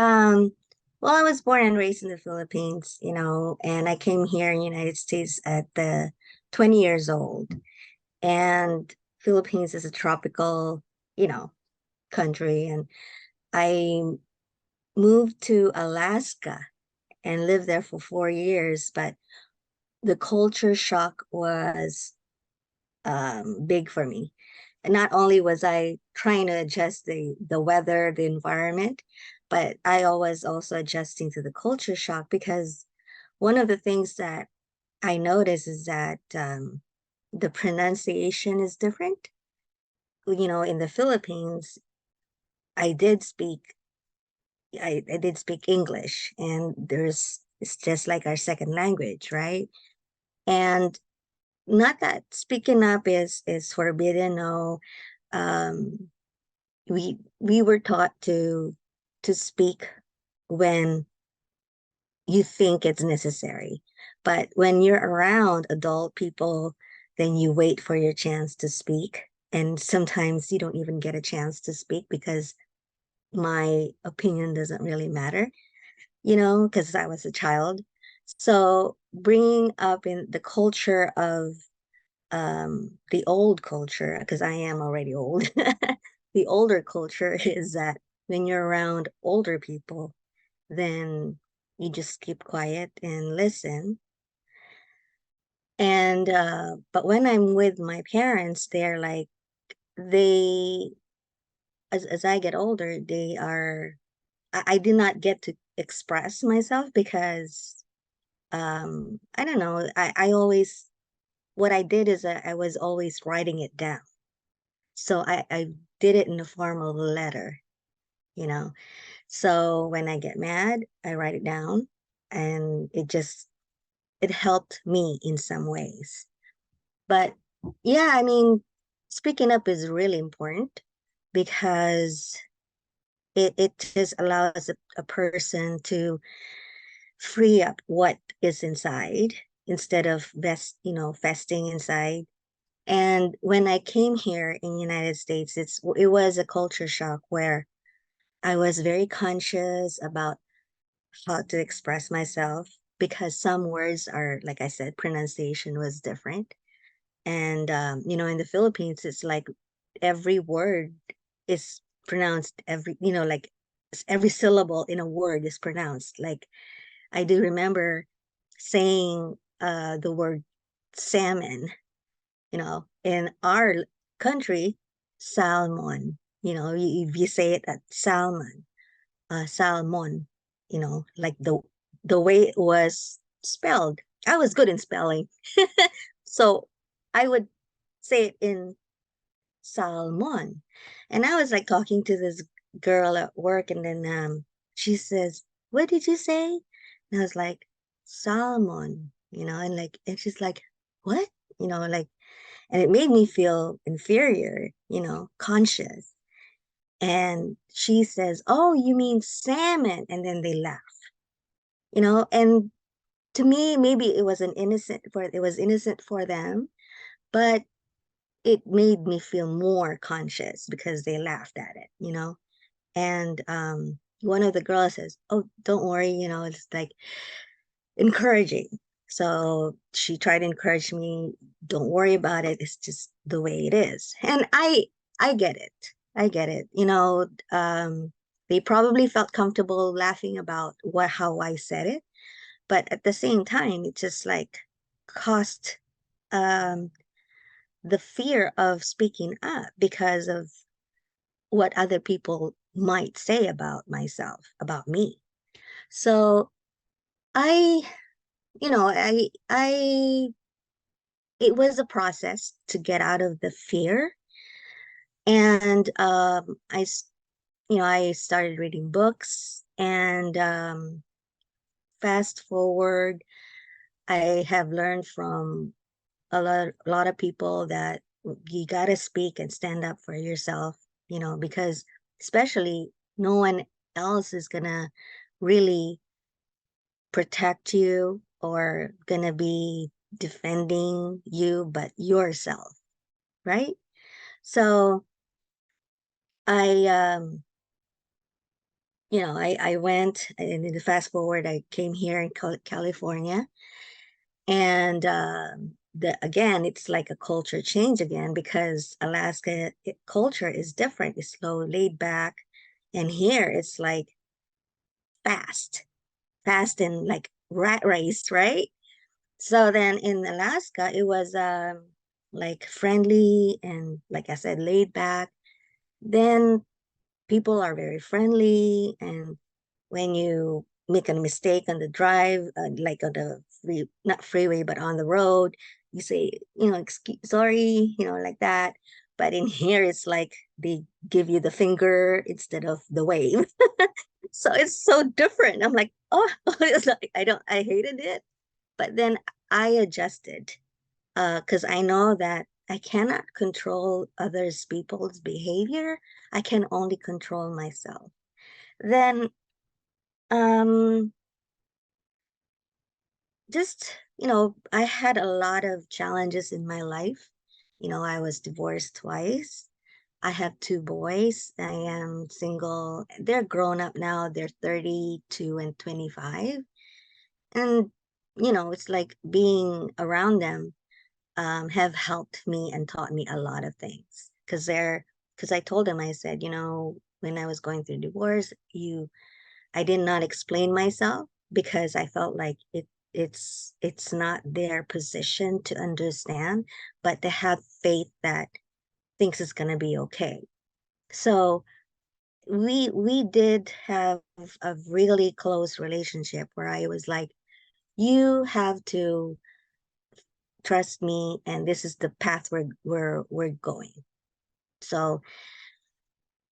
Um, well, I was born and raised in the Philippines, and I came here in the United States at the 20 years old. And Philippines is a tropical, you know, country. And I moved to Alaska and lived there for 4 years, but the culture shock was big for me. And not only was I trying to adjust the weather, the environment, but I was also adjusting to the culture shock because one of the things that I noticed is that the pronunciation is different. In the Philippines, I did speak I did speak English, and there's it's just like our second language, right? And not that speaking up is forbidden. No, um, we were taught to speak when you think it's necessary, but when you're around adult people, then you wait for your chance to speak, and sometimes you don't even get a chance to speak because my opinion doesn't really matter, because I was a child. So bringing up in the culture of the old culture, because I am already old, the older culture is that when you're around older people, then you just keep quiet and listen. And but when I'm with my parents, they're like they as I get older, I did not get to express myself because I don't know, I always what I did is I was always writing it down. So I did it in the form of a letter, you know. So when I get mad, I write it down, and it helped me in some ways. But yeah, I mean, speaking up is really important because it just allows a person to free up what is inside instead of festing inside. And when I came here in United States, it was a culture shock where I was very conscious about how to express myself because some words are, like I said, pronunciation was different. And in the Philippines, it's like every word is pronounced like every syllable in a word is pronounced. Like I do remember saying the word salmon, in our country, salmon, if you say it at salmon, salmon, like the way it was spelled. I was good in spelling. So I would say it in salmon. And I was like talking to this girl at work, and then she says, "What did you say?" And I was like, "Salmon," and she's like, "What?" Like, and it made me feel inferior, conscious. And she says, "Oh, you mean salmon?" And then they laugh, and to me, maybe it was innocent for them, but it made me feel more conscious because they laughed at it. And one of the girls says, "Oh, don't worry, it's like encouraging." So she tried to encourage me, "Don't worry about it. It's just the way it is." And I get it. I get it. They probably felt comfortable laughing about how I said it, but at the same time, it just like cost um the fear of speaking up because of what other people might say about myself, about me. So I, I it was a process to get out of the fear. And I started reading books, and fast forward, I have learned from a lot of people that you got to speak and stand up for yourself, because especially no one else is going to really protect you or going to be defending you but yourself, right? So I I went, and in the fast forward, I came here in California, and again, it's like a culture change again because Alaska culture is different. It's slow, laid back, and here it's like fast, fast and like rat race, right? So then in Alaska, it was like friendly and, like I said, laid back. Then people are very friendly, and when you make a mistake on the drive, like on the not freeway, but on the road, you say, excuse, sorry, like that. But in here, it's like they give you the finger instead of the wave. So it's so different. I'm like, oh, it's like I hated it, but then I adjusted because I know that I cannot control others people's behavior. I can only control myself. Then um just, I had a lot of challenges in my life. I was divorced twice. I have two boys. I am single. They're grown up now. They're 32 and 25. And it's like being around them have helped me and taught me a lot of things because I told them, I said, when I was going through divorce, I did not explain myself because I felt like it's not their position to understand, but to have faith that things is gonna be okay. So we did have a really close relationship where I was like, you have to trust me, and this is the path we're going. So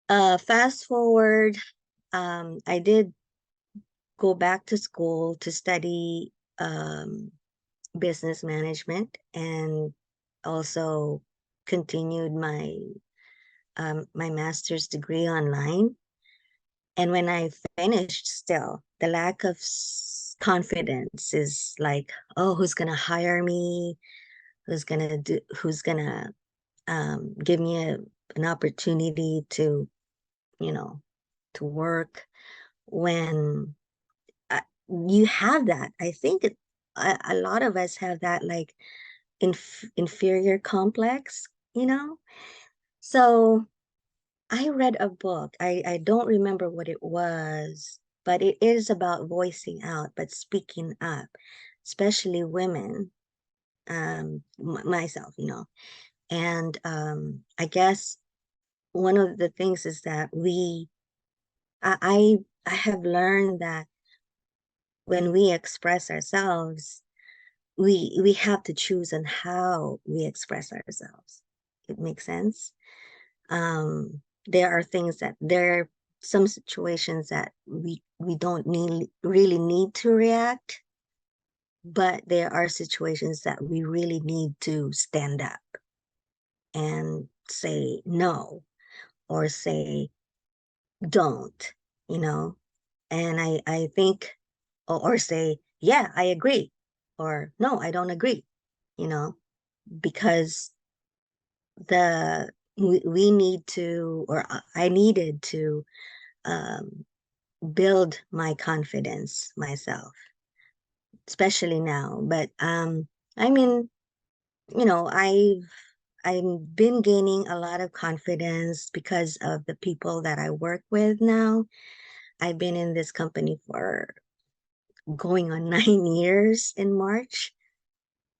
fast forward, I did go back to school to study business management, and also continued my master's degree online. And when I finished, still the lack of confidence is like, oh, who's gonna hire me? Who's gonna give me an opportunity to, you know, to work when you have that. I think a lot of us have that, like, inferior complex, you know? So I read a book. I don't remember what it was, but it is about voicing out, but speaking up, especially women, myself, And I guess one of the things is that I have learned that when we express ourselves, we have to choose on how we express ourselves. It makes sense. There are things that there are some situations that we don't really need to react, but there are situations that we really need to stand up and say no, or say don't, you know. And I think, or say, yeah, I agree, or no, I don't agree, you know, because we need to, or I needed to um, build my confidence myself, especially now. But I mean, I've been gaining a lot of confidence because of the people that I work with now. I've been in this company for going on 9 years in March,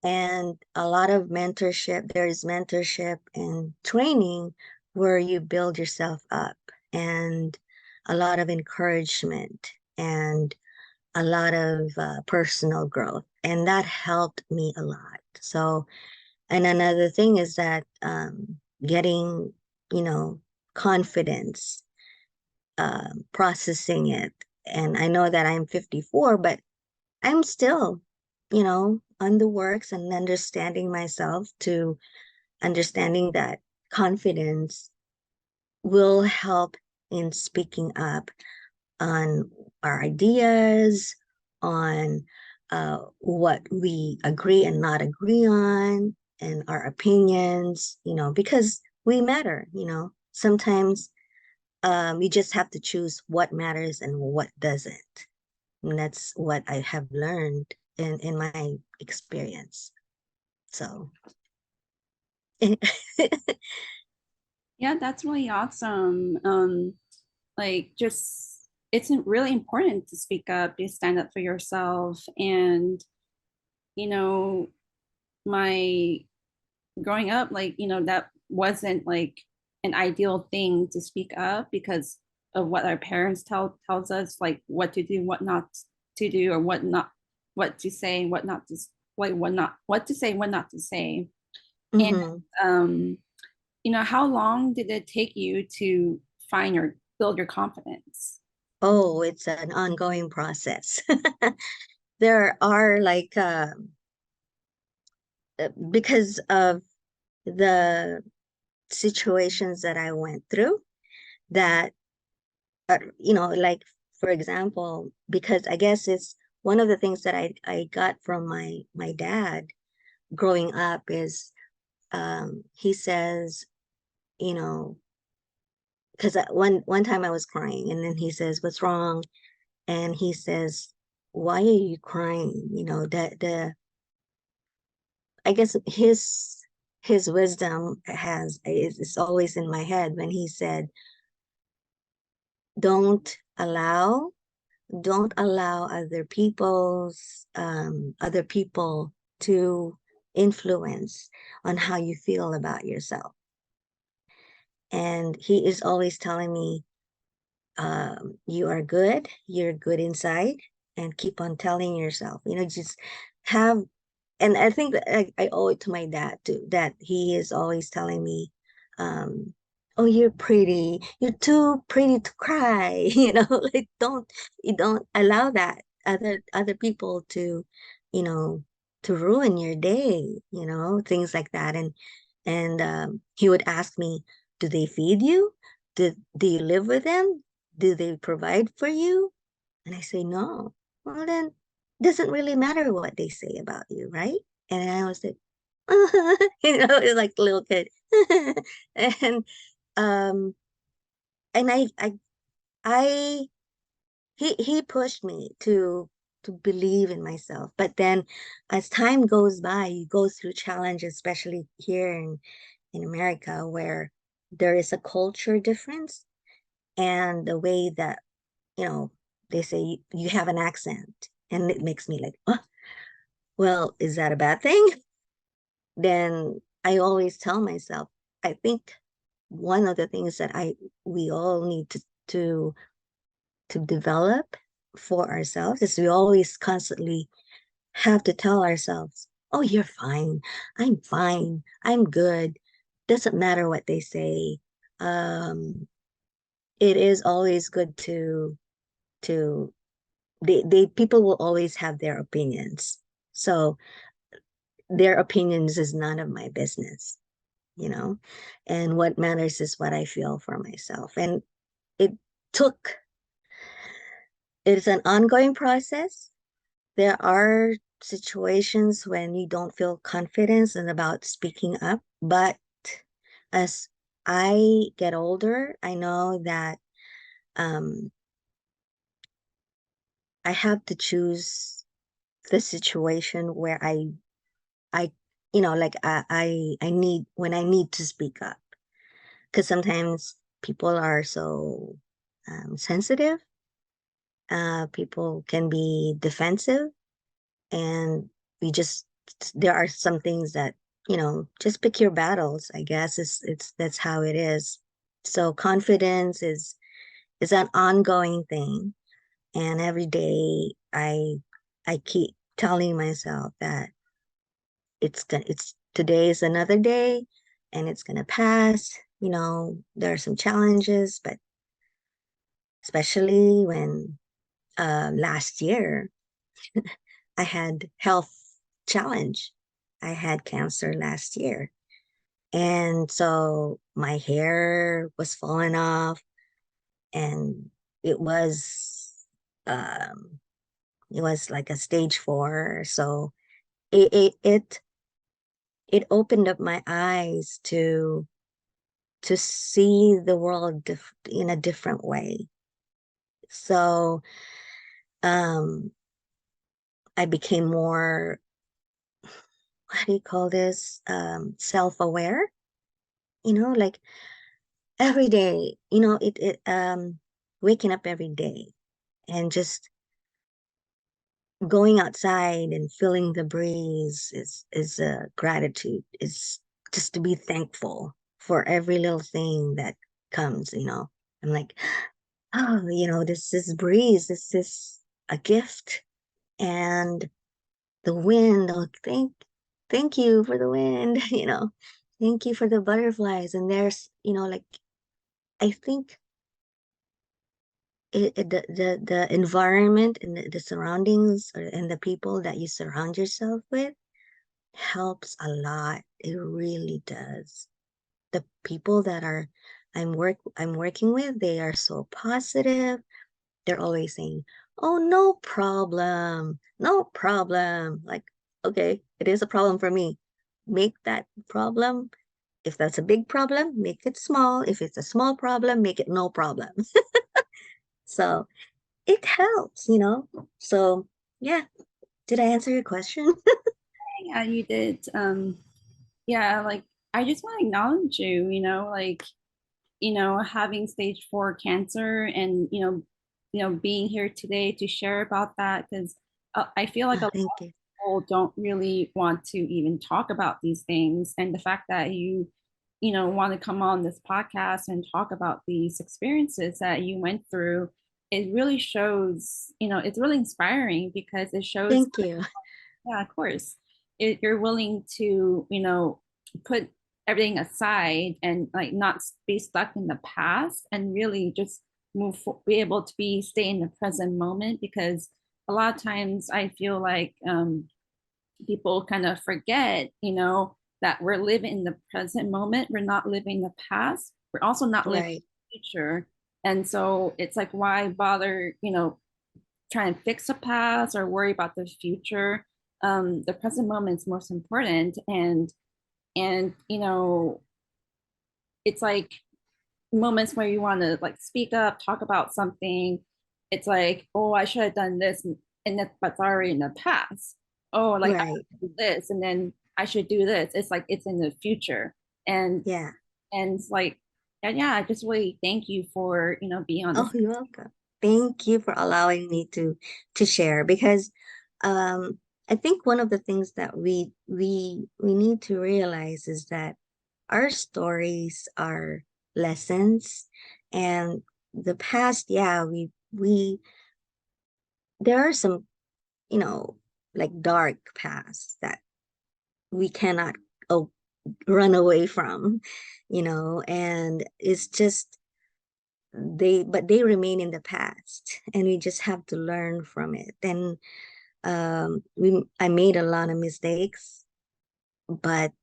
and a lot of mentorship. There is mentorship and training where you build yourself up, and a lot of encouragement, and a lot of personal growth, and that helped me a lot. So, and another thing is that getting, you know, confidence, processing it. And I know that I'm 54, but I'm still, on the works and understanding myself, to understanding that confidence will help in speaking up on our ideas, on what we agree and not agree on, and our opinions, because we matter. Sometimes You just have to choose what matters and what doesn't. And that's what I have learned in my experience. So Yeah, that's really awesome. Like just it's really important to speak up, to stand up for yourself. And you know, my growing up, like, that wasn't like an ideal thing to speak up because of what our parents tells us, like what to do, what not to do, or what to say, what not to like what to say, what not to say. And mhm. um, how long did it take you to build your confidence? Oh, it's an ongoing process. There are like because of the situations that I went through that like for example, because I guess it's one of the things that I got from my dad growing up is he says, you know, because one time I was crying and then he says, "What's wrong?" And he says, "Why are you crying?" The I guess his wisdom is always in my head when he said, "Don't allow don't allow other people to influence on how you feel about yourself." And he is always telling me, you're good inside, and keep on telling yourself, just have. And I think that I owe it to my dad too, that he is always telling me, um, "Oh, you're pretty. You're too pretty to cry." Like you don't allow that other people to, you know, to ruin your day. Things like that. And he would ask me, "Do they feed you? Do you live with them? Do they provide for you?" And I say, "No." "Well, then it doesn't really matter what they say about you, right?" And I was like, it's like a little kid. and um and I he pushed me to believe in myself. But then as time goes by, you go through challenges, especially here in America, where there is a culture difference, and the way that, you know, they say you have an accent, and it makes me like, oh, well, is that a bad thing? Then I always tell myself, I think one of the things that I we all need to to develop for ourselves is we always constantly have to tell ourselves, "Oh, you're fine. I'm fine. I'm good. Doesn't matter what they say." Um, it is always good to they people will always have their opinions. So their opinions is none of my business, you know. And what matters is what I feel for myself. And it took it's an ongoing process. There are situations when you don't feel confidence and about speaking up, but as I get older, I know that um, I have to choose the situation where I, like I need when I need to speak up, because sometimes people are so sensitive. People can be defensive, and we just there are some things that, just pick your battles. I guess it's that's how it is. So confidence is an ongoing thing, and every day I keep telling myself that it's today is another day, and it's gonna pass. There are some challenges, but especially when last year I had health challenge. I had cancer last year. And so my hair was falling off, and it was um it was like a stage 4. So it it it, it opened up my eyes to to see the world in a different way. So um, I became more, what do you call this? Self-aware, like every day, waking up every day and just going outside and feeling the breeze is a gratitude. Is just to be thankful for every little thing that comes. I'm like, oh, this is breeze, this is a gift. And the wind, oh, thank you for the wind, thank you for the butterflies. And there's, like, I think the environment and the surroundings and the people that you surround yourself with helps a lot. It really does. The people that I'm working with, they are so positive. They're always saying, "Oh, no problem. No problem." Like, okay, it is a problem for me. Make that problem. If that's a big problem, make it small. If it's a small problem, make it no problem. So it helps. So yeah, did I answer your question? Yeah, you did. Yeah, like I just want to acknowledge you, like, having stage 4 cancer and, being here today to share about that because I feel like a Oh, lot thank of you. people don't really want to even talk about these things. And the fact that you want to come on this podcast and talk about these experiences that you went through, it really shows, it's really inspiring because it shows, Thank you. yeah, of course. You're willing to, put everything aside and like not be stuck in the past and really just be able to stay in the present moment because a lot of times I feel like people kind of forget, that we're living in the present moment. We're not living the past. We're also not living Right. the future. And so it's like, why bother, try and fix the past or worry about the future. The present moment is most important, and it's like moments where you want to like speak up, talk about something. It's like, oh, I should have done this, and that's already in the past. Oh, like I Right. do this, and then I should do this. It's like it's in the future, and Yeah. it's like, yeah, I just really thank you for being on Oh, this. you're welcome. Thank you for allowing me to share because um I think one of the things that we need to realize is that our stories are lessons, and the past, yeah, we there are some, you know, like dark past that we cannot, oh, run away from, and it's just they remain in the past, and we just have to learn from it. And we I made a lot of mistakes, but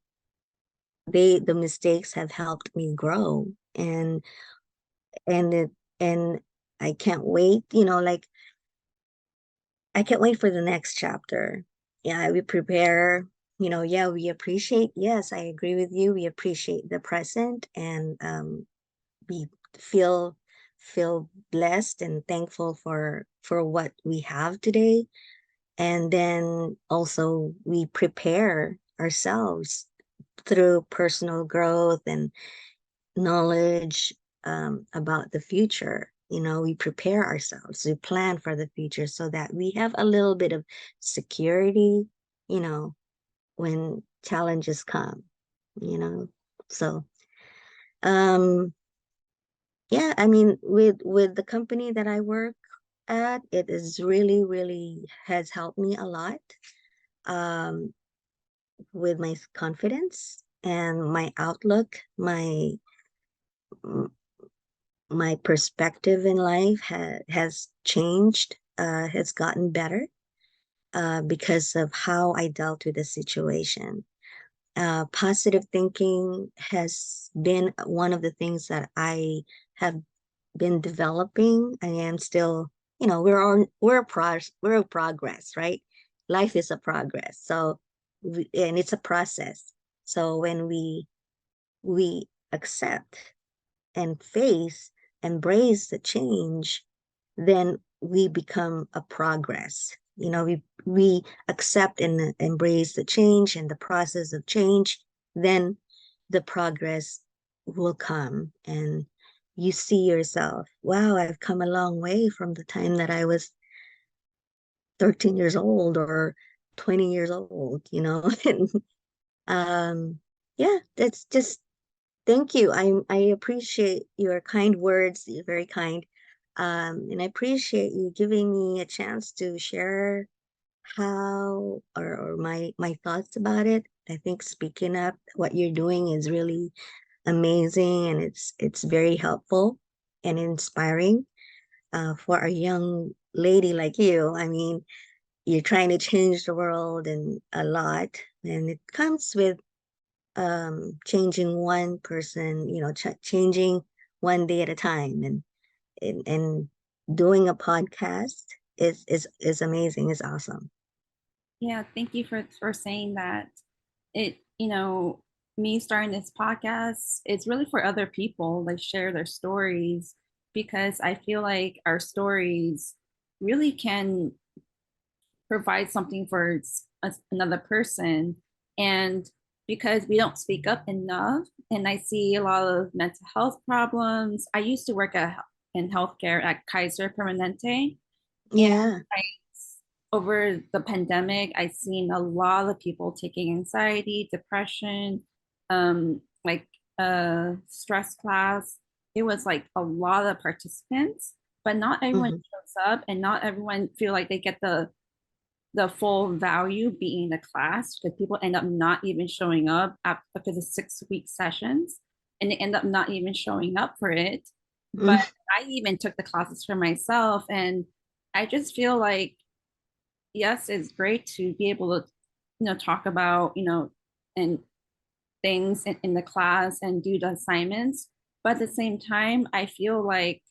the mistakes have helped me grow. And and it and I can't wait, like, I can't wait for the next chapter. Yeah, we prepare, yeah, we appreciate, yes, I agree with you, we appreciate the present, and we feel feel blessed and thankful for what we have today. And then also we prepare ourselves through personal growth and knowledge, about the future. We prepare ourselves, we plan for the future so that we have a little bit of security, you know when challenges come you know so um yeah, I mean, with the company that I work at, it is really, really has helped me a lot, um with my confidence and my outlook. My perspective in life has changed, has gotten better, because of how I dealt with the situation. Positive thinking has been one of the things that I have been developing. I am still, we're a progress, right? Life is a progress. So, and it's a process. So when we accept and face, embrace the change, then we become a progress. We accept and embrace the change and the process of change, then the progress will come. And you see yourself, wow, I've come a long way from the time that I was 13 years old or 20 years old. And yeah, that's just thank you. I appreciate your kind words. You're very kind. And I appreciate you giving me a chance to share how or my thoughts about it. I think speaking up what you're doing is really amazing, and it's very helpful and inspiring for a young lady like you. I mean, you're trying to change the world and a lot, and it comes with changing one person, changing one day at a time, and doing a podcast is amazing, is awesome. Yeah, thank you for saying that. It, me starting this podcast, it's really for other people, like share their stories, because I feel like our stories really can provide something for another person. And because we don't speak up enough, and I see a lot of mental health problems. I used to work in healthcare at Kaiser Permanente, and Yeah. I, over the pandemic, I've seen a lot of people taking anxiety, depression, like stress class. It was like a lot of participants, but not everyone Hmm. shows up, and not everyone feel like they get the full value being in the class, because people end up not even showing up after the 6 week sessions, and they end up not even showing up for it. But I even took the classes for myself, and I just feel like, yes, it's great to be able to, talk about, and things in the class and do the assignments. But at the same time, I feel like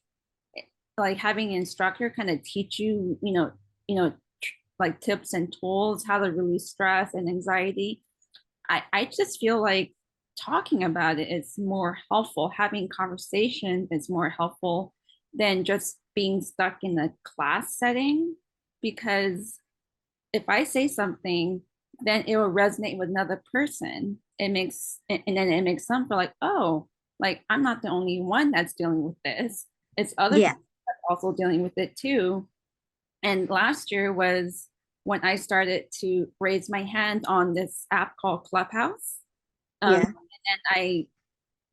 having an instructor kind of teach you, like tips and tools how to release stress and anxiety. I just feel like talking about it is more helpful. Having conversation is more helpful than just being stuck in a class setting. Because if I say something, then it will resonate with another person. And then it makes them feel like, oh, like I'm not the only one that's dealing with this. It's other Yeah. people that's also dealing with it too. And last year was when I started to raise my hand on this app called Clubhouse. Yeah. And I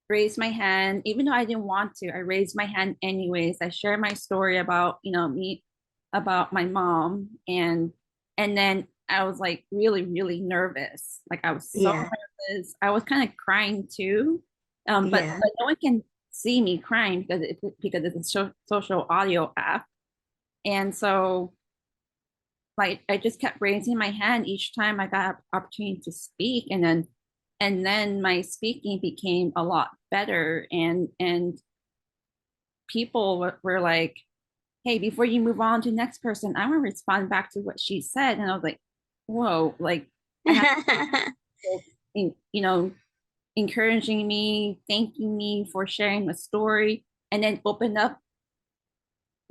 raised my hand, even though I didn't want to. I raised my hand anyways. I shared my story about, me, about my mom, and then I was like really, really nervous. Like I was so Yeah. nervous. I was kind of crying too, Yeah. but no one can see me crying because it's a social audio app, and so like I just kept raising my hand each time I got an opportunity to speak, and then my speaking became a lot better, and people were like, hey, before you move on to the next person, I want to respond back to what she said. And I was like, whoa, like I have people, encouraging me, thanking me for sharing the story, and then open up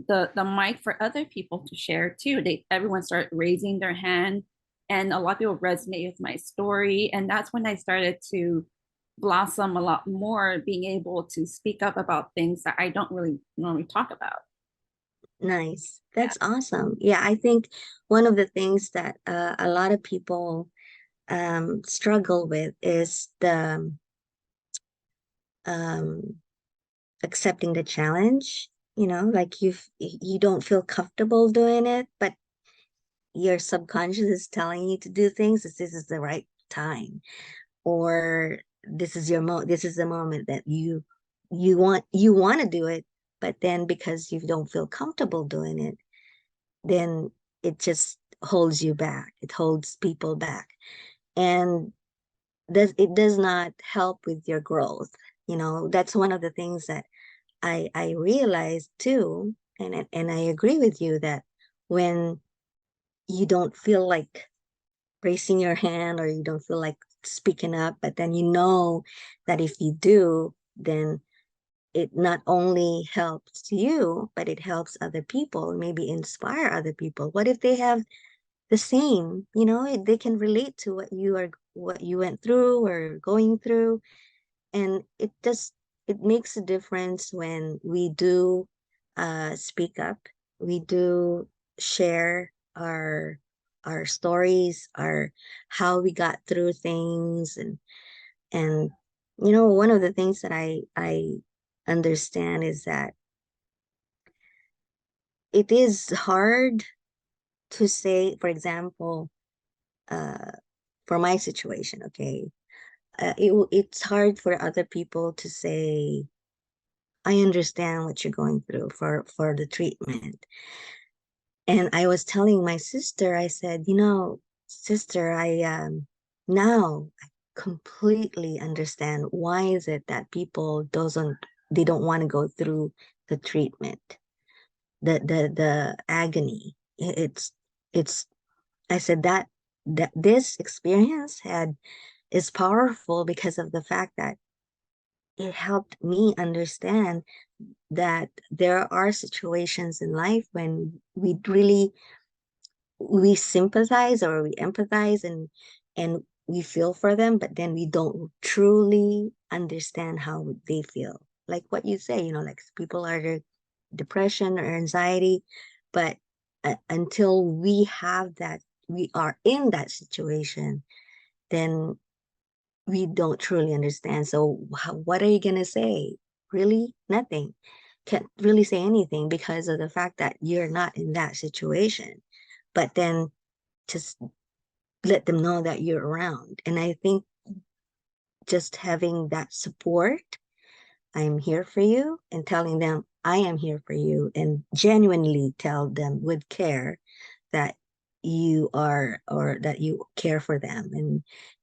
the mic for other people to share too. Everyone started raising their hand, and a lot of people resonate with my story, and that's when I started to blossom a lot more, being able to speak up about things that I don't really normally talk about. Nice. Yeah. That's awesome. Yeah, I think one of the things that a lot of people struggle with is the um, accepting the challenge. Like you don't feel comfortable doing it, but your subconscious is telling you to do things. This is the right time, or this is the moment that you want to do it, but then because you don't feel comfortable doing it, then it just holds you back. It holds people back, and it does not help with your growth. That's one of the things that I realized too, and I agree with you that when you don't feel like raising your hand or you don't feel like speaking up, but then that if you do, then it not only helps you, but it helps other people, maybe inspire other people. What if they have the same, they can relate to what you went through or going through. And it makes a difference when we do speak up, we do share our stories, our how we got through things. And one of the things that I understand is that it is hard to say, for example, uh for my situation, okay, it's hard for other people to say, I understand what you're going through for the treatment. And I was telling my sister, I said, sister, I now I completely understand why is it that people doesn't they don't want to go through the treatment, the agony. It's I said that this experience had is powerful because of the fact that it helped me understand that there are situations in life when we sympathize or we empathize and we feel for them, but then we don't truly understand how they feel. Like what you say, like people are depression or anxiety, but until we are in that situation, then we don't truly understand. So what are you going to say? Really? Nothing. Can't really say anything because of the fact that you're not in that situation. But then just let them know that you're around. And I think just having that support, I'm here for you, and telling them I am here for you, and genuinely tell them with care that you are, or that you care for them,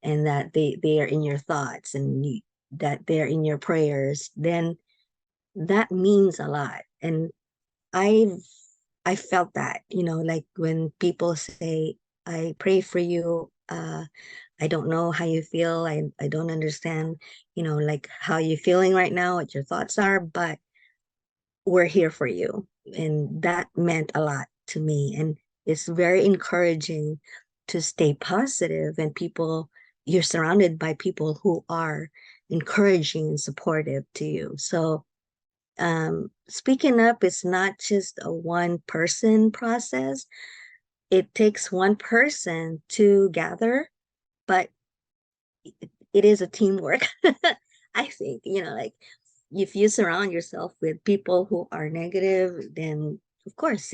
and that they are in your thoughts, and that they're in your prayers, then that means a lot. And I've I felt that, like when people say, I pray for you, I don't know how you feel, I don't understand, like how you're feeling right now, what your thoughts are, but we're here for you. And that meant a lot to me. And it's very encouraging to stay positive, and you're surrounded by people who are encouraging and supportive to you. So speaking up is not just a one person process. It takes one person to gather, but it is a teamwork. I think, like if you surround yourself with people who are negative, then of course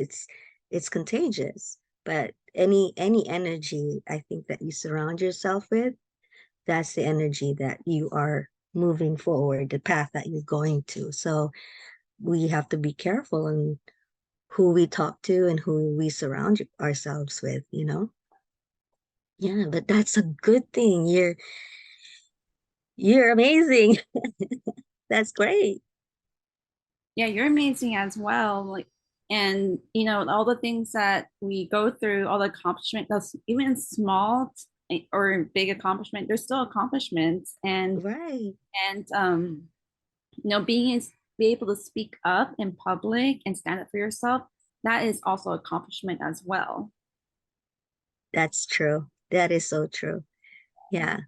it's contagious. But any energy, I think, that you surround yourself with, that's the energy that you are moving forward, the path that you're going to. So we have to be careful in who we talk to and who we surround ourselves with. Yeah, but that's a good thing. You're amazing. That's great. Yeah, you're amazing as well. Like, and all the things that we go through, all the accomplishment, those even small or big accomplishment, there's still accomplishments. Right. And being be able to speak up in public and stand up for yourself, that is also accomplishment as well. That's true. That is so true. Yeah.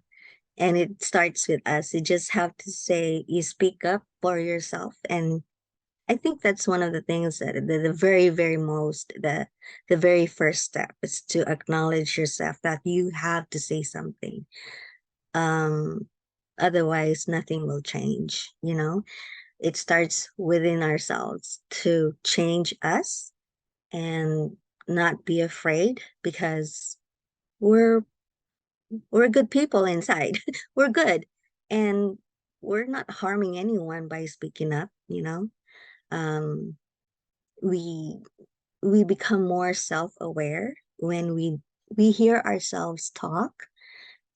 And it starts with us. You just have to say, you speak up for yourself. And I think that's one of the things that the very, very most, the very first step is to acknowledge yourself that you have to say something. Um, Otherwise, nothing will change. It starts within ourselves to change us and not be afraid, because we're we're good people inside. We're good. And we're not harming anyone by speaking up. Um we we become more self-aware when we hear ourselves talk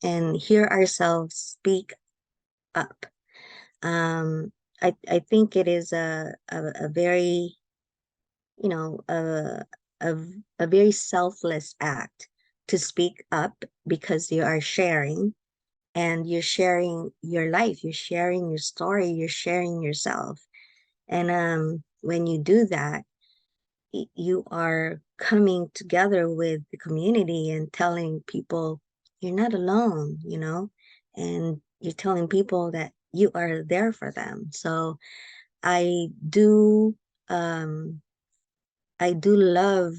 and hear ourselves speak up. I think it is a very, you know, a, a very selfless act to speak up because you are sharing. and you're sharing your life, you're sharing your story, you're sharing yourself. And when you do that, you are coming together with the community and telling people you're not alone, and you're telling people that you are there for them. So I do um I do love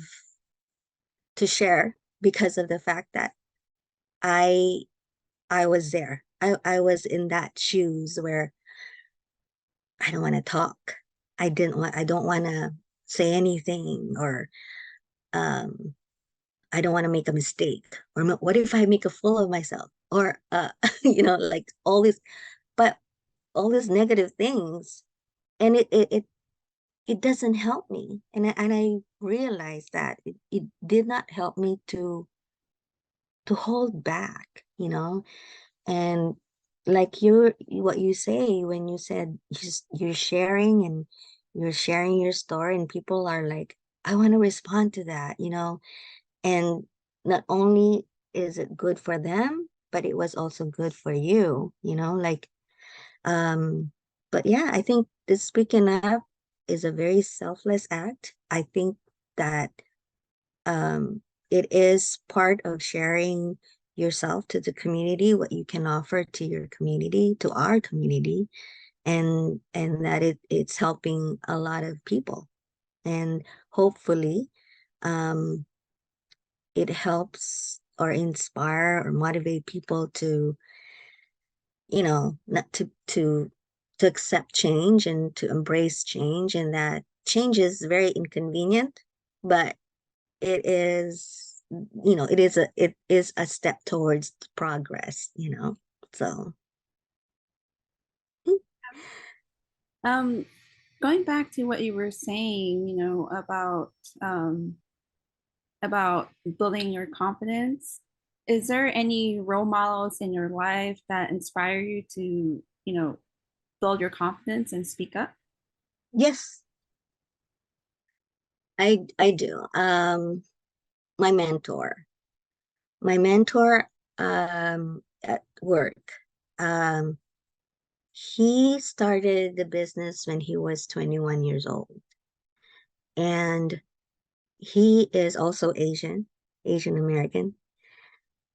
to share because of the fact that I I was there. I was in that shoes where I don't want to talk. I don't want to say anything, or um I don't want to make a mistake. Or what if I make a fool of myself? Or like but all these negative things, and it doesn't help me. And I realized that it did not help me to hold back, and like what you say when you said you're sharing, and you're sharing your story, and people are like, I want to respond to that, and not only is it good for them, but it was also good for you, like but yeah, I think this speaking up is a very selfless act. I think that um, it is part of sharing yourself to the community, what you can offer to your community, to our community, and that it's helping a lot of people. And hopefully, um, it helps or inspire or motivate people to, not to accept change and to embrace change, and that change is very inconvenient, but it is it is a step towards progress, so Um, Going back to what you were saying, um, about building your confidence, is there any role models in your life that inspire you to, build your confidence and speak up? yes, I do. My mentor at work, um he started the business when he was 21 years old, and he is also Asian American.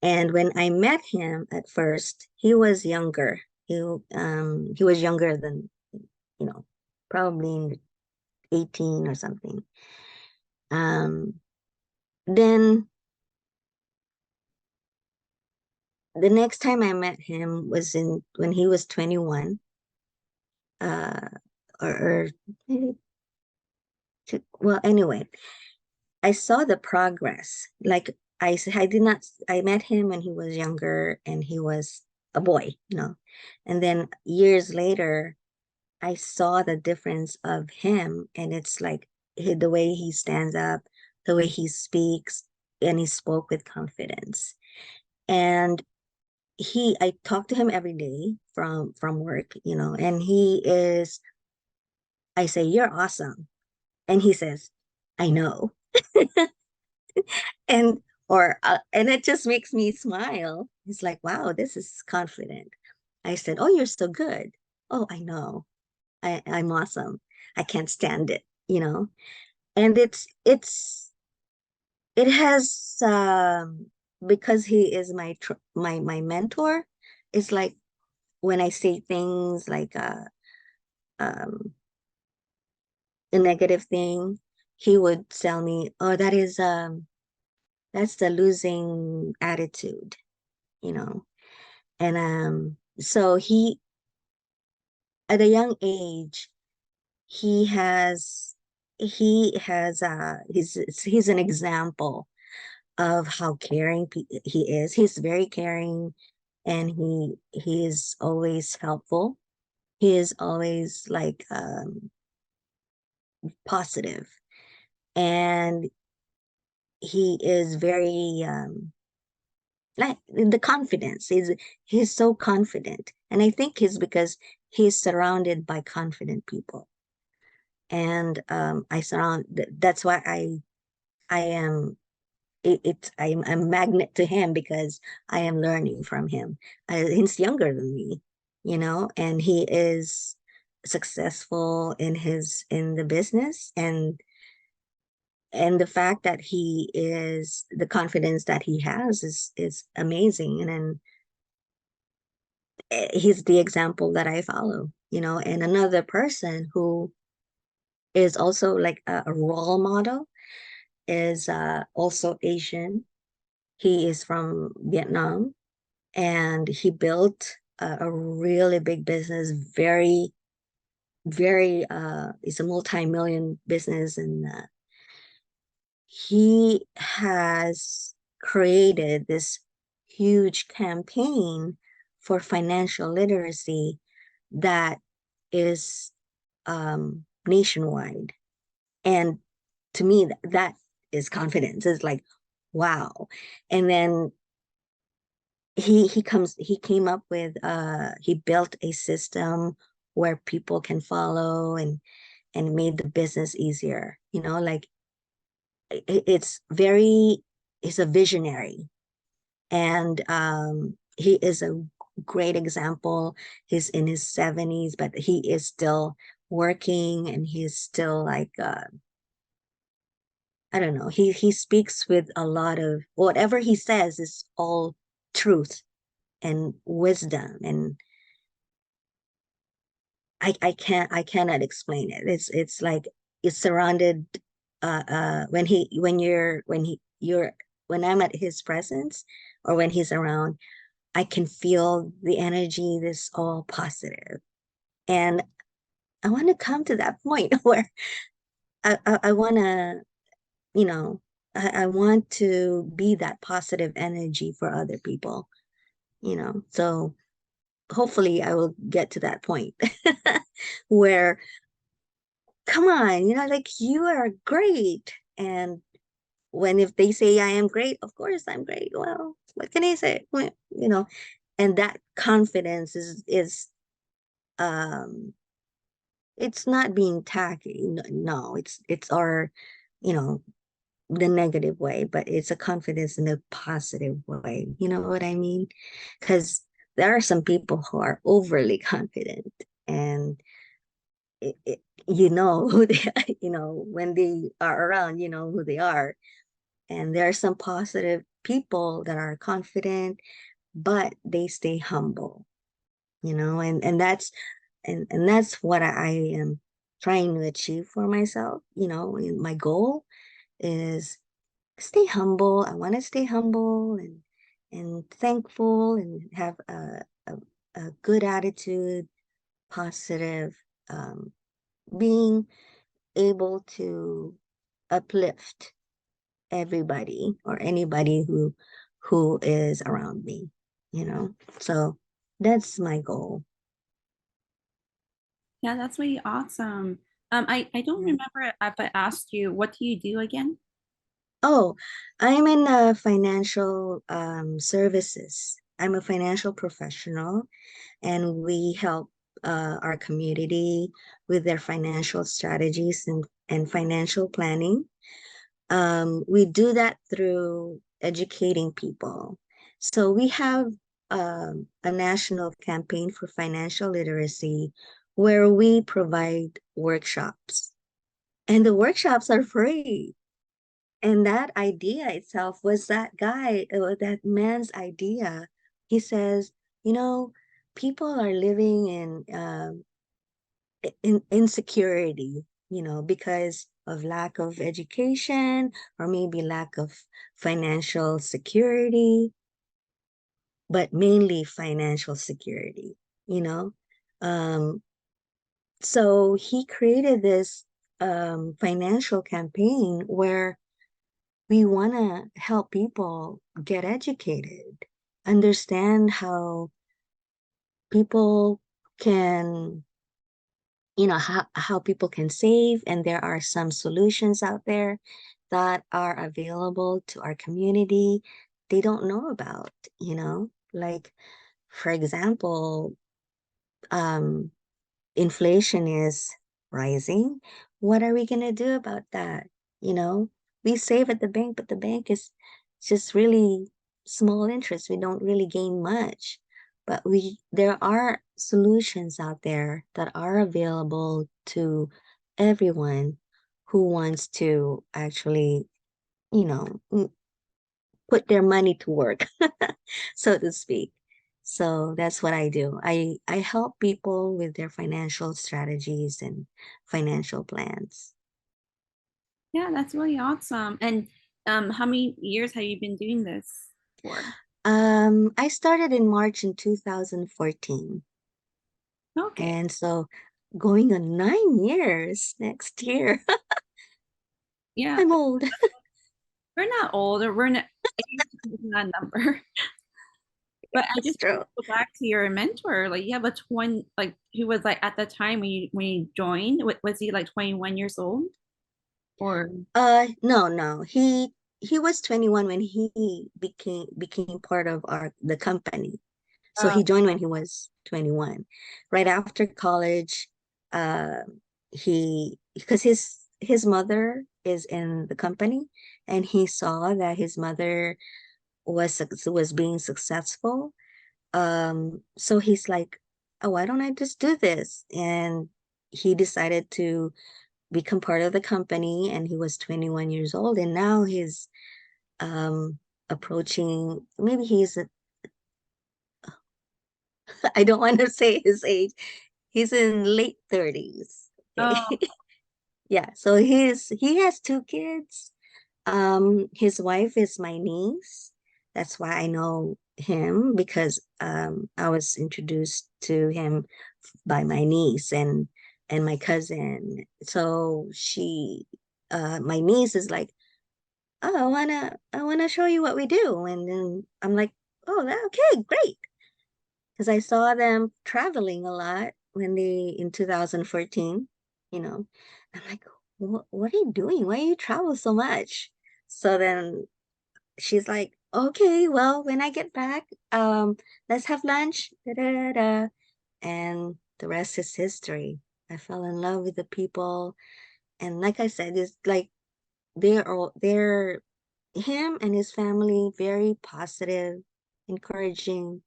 And when I met him at first, he was younger. He was younger than, you know, probably 18 or something. Um, then the next time I met him was in when he was 21, uh, or maybe well, anyway, I saw the progress. Like I did not, I met him when he was younger and he was a boy, and then years later, I saw the difference of him, and it's like the way he stands up, the way he speaks, and he spoke with confidence. And I talk to him every day from work, and I say, "You're awesome," and he says, "I know," and and it just makes me smile. He's like, "Wow, this is confident." I said, "Oh, you're so good." "Oh, I know. I'm awesome. I can't stand it," and it has because he is my mentor. It's like when I say things like um a negative thing, he would tell me, "Oh, that's the losing attitude," you know and so he, at a young age, he has he's an example of how caring he is. He's very caring, and he is always helpful. He is always like positive, and he is very like the confidence. He's so confident, and I think he's because he's surrounded by confident people, and that's why I am it's I'm a magnet to him because I am learning from him. He's younger than me, and he is successful in the business, and the fact that he is the confidence that he has is amazing. And then he's the example that I follow, and another person who is also like a role model is also Asian. He is from Vietnam, and he built a really big business, very, very, it's a multi-million business. And he has created this huge campaign for financial literacy that is nationwide. And to me, that is confidence. It's like, wow. And then he came up with he built a system where people can follow, and made the business easier. Like it's very he's a visionary, and he is a great example. He's in his 70s, but he is still working, and he's still like I don't know. He speaks with a lot of whatever he says is all truth and wisdom, and I cannot explain it. It's like it's surrounded when I'm at his presence, or when he's around, I can feel the energy, this all positive. And I want to come to that point where I want to, you know, I want to be that positive energy for other people. So hopefully I will get to that point where, come on, like you are great. And if they say I am great, of course I'm great. Well, what can I say? Well. And that confidence is um it's not being tacky. No, it's our, you know, the negative way, but it's a confidence in a positive way. You know what I mean? Because there are some people who are overly confident, and who they when they are around, who they are. And there are some positive people that are confident, but they stay humble, and that's what I am trying to achieve for myself. And my goal is stay humble. I want to stay humble, and thankful, and have a good attitude, positive, um, being able to uplift everybody or anybody who is around me. So that's my goal. Yeah, that's really awesome. I don't Yeah. remember if I asked you, what do you do again? Oh, I'm in financial services. I'm a financial professional, and we help our community with their financial strategies and financial planning. We do that through educating people. So we have a national campaign for financial literacy where we provide workshops, and the workshops are free. And that idea itself was that man's idea. He says, people are living in insecurity, because of lack of education, or maybe lack of financial security, but mainly financial security, you know. Um, so he created this financial campaign where we want to help people get educated, understand how people can, how people can save. And there are some solutions out there that are available to our community they don't know about, like, for example, um, inflation is rising. What are we going to do about that? You know, we save at the bank, but the bank is It's just really small interest. We don't really gain much, but there are solutions out there that are available to everyone who wants to actually, you know, put their money to work, so to speak. So that's what I do. I help people with their financial strategies and financial plans. Yeah, that's really awesome. And how many years have you been doing this for? I started in March in 2014. Okay. And so going on 9 years next year. Yeah, I'm old. we're not old, or we're not, age is not a number. But I That's just want true. to go back to your mentor. Like you have a 20, like he was like at the time when you joined, was he like 21 years old? Or No, no. He was 21 when he became part of the company. So uh, he joined when he was 21. Right after college, uh, because his mother is in the company, and he saw that his mother was being successful. So he's like, oh, why don't I just do this? And he decided to become part of the company, and he was 21 years old, and now he's um approaching, maybe I don't want to say his age. He's in late 30s. Okay. oh, Yeah, so he has two kids. His wife is my niece. That's why I know him, because I was introduced to him by my niece and my cousin. So my niece is like, oh, I wanna show you what we do. And then I'm like, oh, okay, great. Because I saw them traveling a lot when they in 2014, you know. I'm like, what are you doing? Why you travel so much? So then she's like, okay, well, when I get back, let's have lunch. Da, da, da, da. And the rest is history. I fell in love with the people. And like I said, it's like they're him and his family, very positive, encouraging.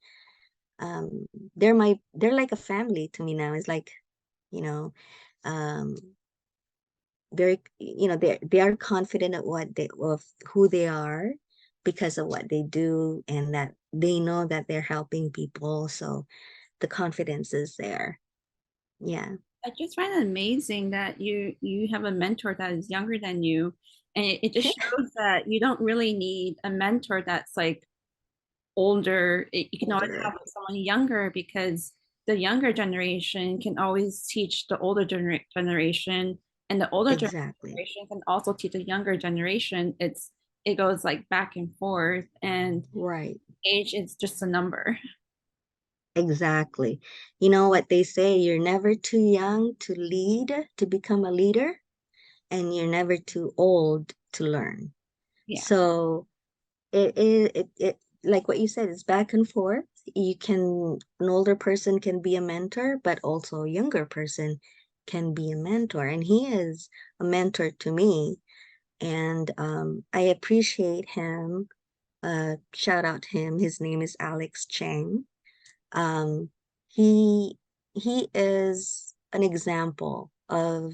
um they're like a family to me now. It's like, you know, um very, they are confident of who they are, because of what they do, and that they know that they're helping people, so the confidence is there. Yeah. I just find it amazing that you have a mentor that is younger than you, and it just shows that you don't really need a mentor that's like older. You can always have Older. someone younger because the younger generation can always teach the older generation, and the older Exactly. generation can also teach the younger generation. It goes like back and forth, and Right. age is just a number. Exactly. You know what they say, you're never too young to lead, to become a leader, and you're never too old to learn. Yeah. So it like what you said, it's back and forth. An older person can be a mentor, but also a younger person can be a mentor, and he is a mentor to me. And I appreciate him. Shout out to him. His name is Alex Chang. um he he is an example of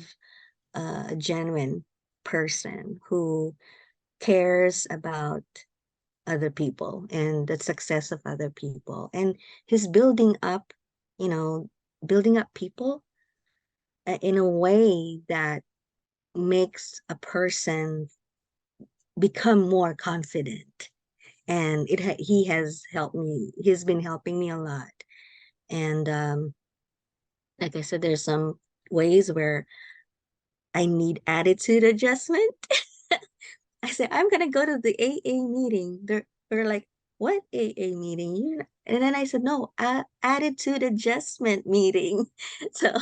a genuine person who cares about other people and the success of other people, and he's you know building up people in a way that makes a person become more confident. And he's been helping me a lot. And like I said, there's some ways where I need attitude adjustment. I said, I'm gonna go to the AA meeting. They're like, what AA meeting? And then I said, no, attitude adjustment meeting. So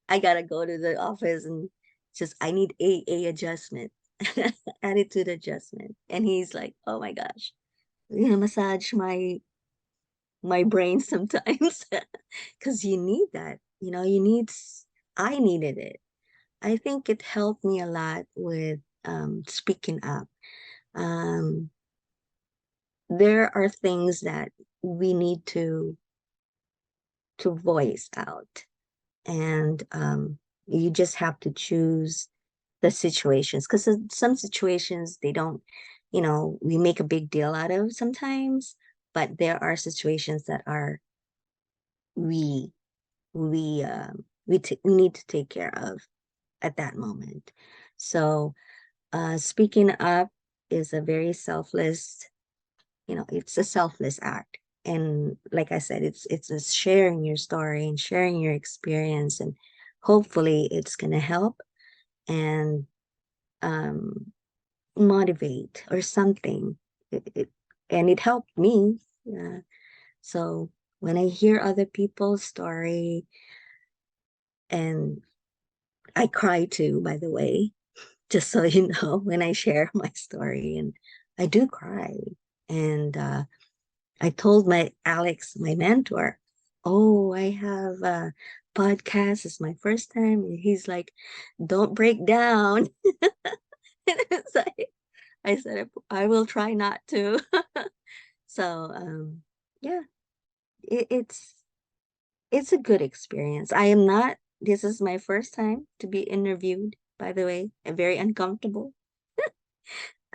I gotta go to the office and just I need AA adjustment, attitude adjustment. And he's like, oh my gosh, massage my brain sometimes, because you need that. I needed it. I think it helped me a lot with speaking up. Um, there are things that we need to voice out, and you just have to choose the situations, because some situations they don't, we make a big deal out of sometimes, but there are situations that are we we need to take care of at that moment. So speaking up is a very selfless, it's a selfless act. And like I said, it's a sharing your story and sharing your experience, and hopefully it's going to help and um motivate or something. And it helped me. Yeah. So when I hear other people's story, and I cry too, by the way, just so you know, when I share my story, and I do cry. And I told my Alex, my mentor, oh, I have a podcast. It's my first time. And he's like, don't break down. It's like, I said, I will try not to. So, yeah, it's it's a good experience. I am not, this is my first time to be interviewed, by the way. I'm very uncomfortable.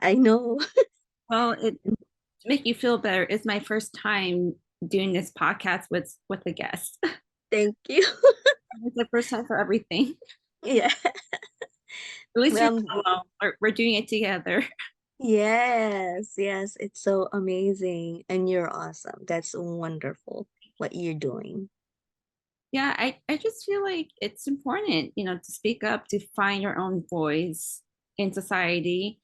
I know. Well, to make you feel better, it's my first time doing this podcast with a guest. Thank you. It's the first time for everything. Yeah. At least you're Well, not alone. We're doing it together. yes, yes, it's so amazing. And you're awesome. That's wonderful what you're doing. Yeah, I just feel like it's important, to speak up, to find your own voice in society,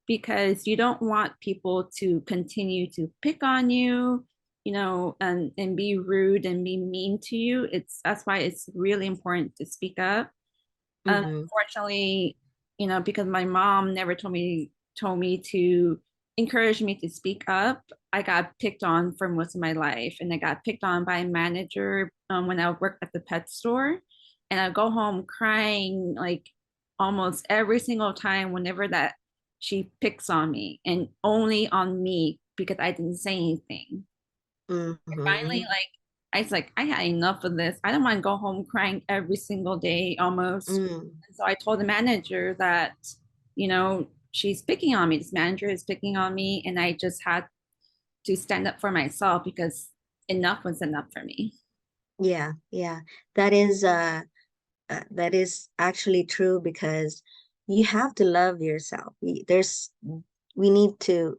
because you don't want people to continue to pick on you, and be rude and be mean to you. That's why it's really important to speak up. Mm-hmm. Unfortunately, because my mom never told me to encourage me to speak up, I got picked on for most of my life, and I got picked on by a manager when I worked at the pet store, and I go home crying like almost every single time whenever that she picks on me, and only on me because I didn't say anything. Finally, Mm-hmm. I was like, I had enough of this. I don't want to go home crying every single day almost. Mm. And so I told the manager that, she's picking on me. This manager is picking on me. And I just had to stand up for myself because enough was enough for me. Yeah, yeah. That is actually true, because you have to love yourself. We need to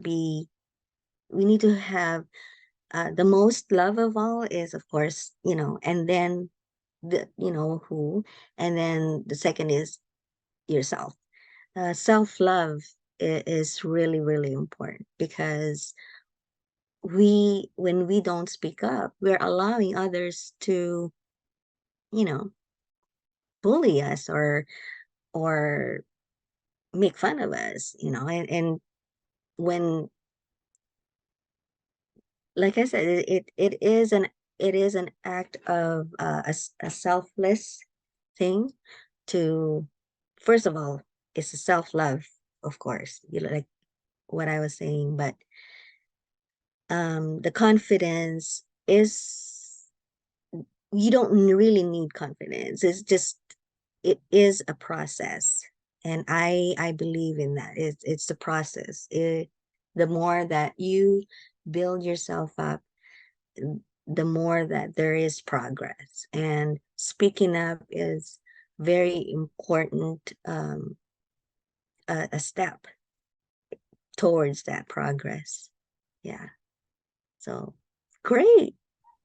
be, we need to have the most love of all is, of course, and then who, and then the second is yourself. Self-love is really, really important, because when we don't speak up, we're allowing others to, you know, bully us or make fun of us, and when, like I said, it is an act of a selfless thing to, first of all, it's a self-love, of course, like what I was saying, but the confidence is, you don't really need confidence. It's just, it is a process, and I believe in that. It's the process. The more that you build yourself up, the more that there is progress. And speaking up is very important, a step towards that progress. Yeah. So great.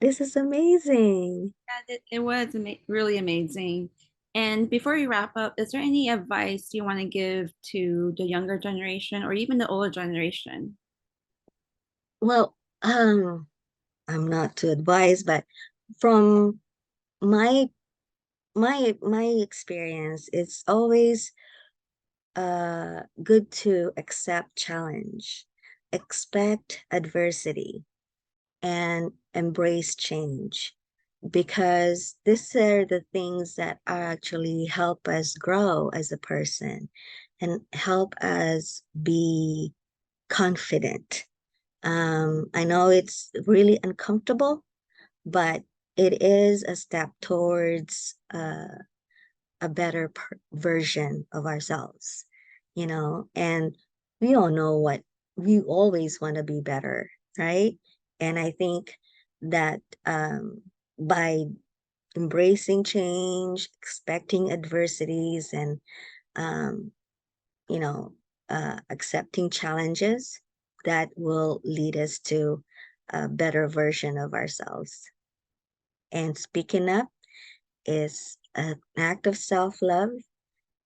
This is amazing. And it was really amazing. And before we wrap up, is there any advice you want to give to the younger generation or even the older generation? Well, I'm not to advise, but from my my experience, it's always good to accept challenge, expect adversity, and embrace change, because these are the things that actually help us grow as a person and help us be confident I know it's really uncomfortable, but it is a step towards a better version of ourselves, and we all know what we always want to be better, right? And I think that by embracing change, expecting adversities, and um, you know, accepting challenges, that will lead us to a better version of ourselves. And speaking up is an act of self love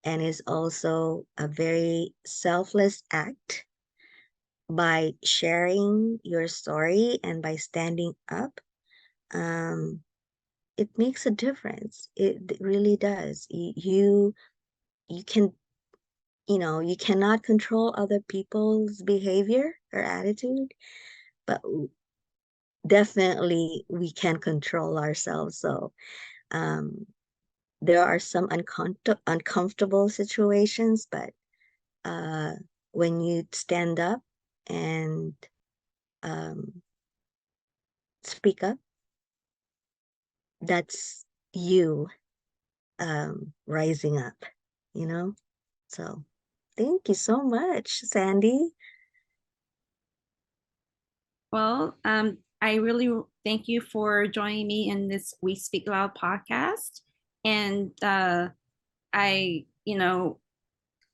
and is also a very selfless act. By sharing your story and by standing up, um, it makes a difference. It really does. You can, you cannot control other people's behavior or attitude, but definitely we can control ourselves. So um, there are some uncomfortable situations, but uh, when you stand up and um, speak up, that's you rising up, you know? So thank you so much, Sandy. Well, I really thank you for joining me in this We Speak Loud podcast. And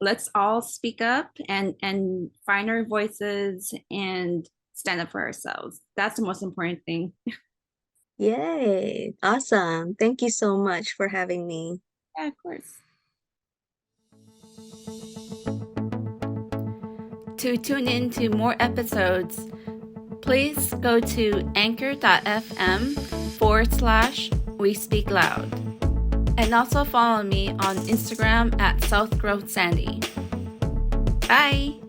let's all speak up and find our voices and stand up for ourselves. That's the most important thing. Yay. Awesome. Thank you so much for having me. Yeah, of course. To tune in to more episodes, please go to anchor.fm/We Speak Loud. And also follow me on Instagram at South Growth Sandy. Bye!